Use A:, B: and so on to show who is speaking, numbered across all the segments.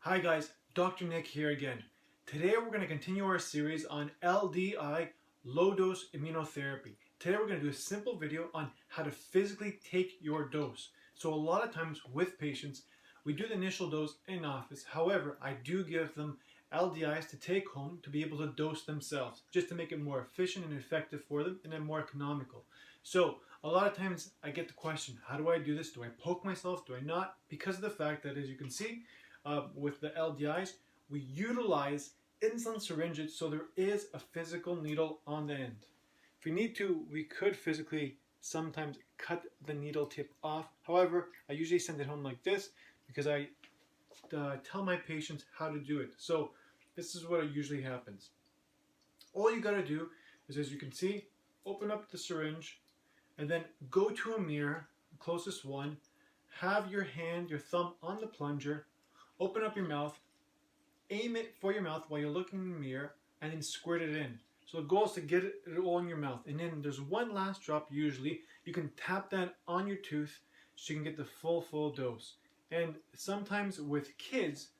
A: Hi guys, Dr. Nick here again. Today we're going to continue our series on LDI, low dose immunotherapy. Today we're going to do a simple video on how to physically take your dose. So a lot of times with patients, we do the initial dose in office. However, I do give them LDIs to take home to be able to dose themselves, just to make it more efficient and effective for them and then more economical. So a lot of times I get the question, how do I do this? Do I poke myself? Do I not? Because of the fact that, as you can see, with the LDIs, we utilize insulin syringes, so there is a physical needle on the end. If we need to, we could physically sometimes cut the needle tip off. However, I usually send it home like this because I tell my patients how to do it. So this is what usually happens. All you got to do is, as you can see, open up the syringe and then go to a mirror, the closest one, have your hand, your thumb on the plunger, open up your mouth, aim it for your mouth while you're looking in the mirror, and then squirt it in. So the goal is to get it all in your mouth. And then there's one last drop usually. You can tap that on your tooth so you can get the full dose. And sometimes with kids,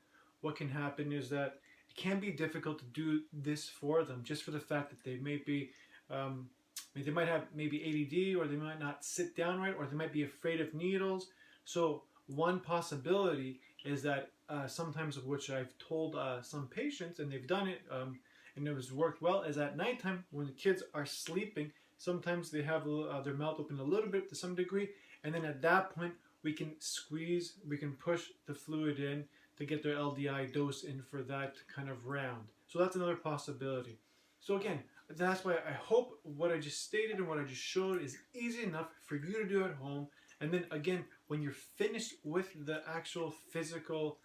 A: what can happen is that it can be difficult to do this for them, just for the fact that they may be, they might have maybe ADD, or they might not sit down right, or they might be afraid of needles. So one possibility is that sometimes, of which I've told some patients, and they've done it, and it has worked well, is at nighttime when the kids are sleeping, sometimes they have their mouth open a little bit to some degree, and then at that point we can squeeze, we can push the fluid in to get their LDI dose in for that kind of round. So that's another possibility. So again, that's why I hope what I just stated and what I just showed is easy enough for you to do at home. And then again, when you're finished with the actual physical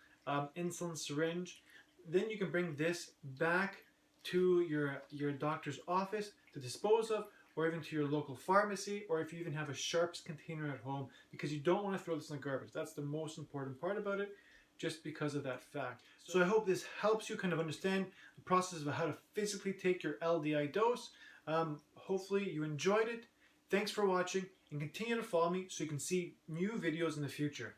A: insulin syringe, then you can bring this back to your doctor's office to dispose of, or even to your local pharmacy, or if you even have a sharps container at home, because you don't want to throw this in the garbage. That's the most important part about it, just because of that fact. So I hope this helps you kind of understand the process of how to physically take your LDI dose. Hopefully you enjoyed it. Thanks for watching, and continue to follow me so you can see new videos in the future.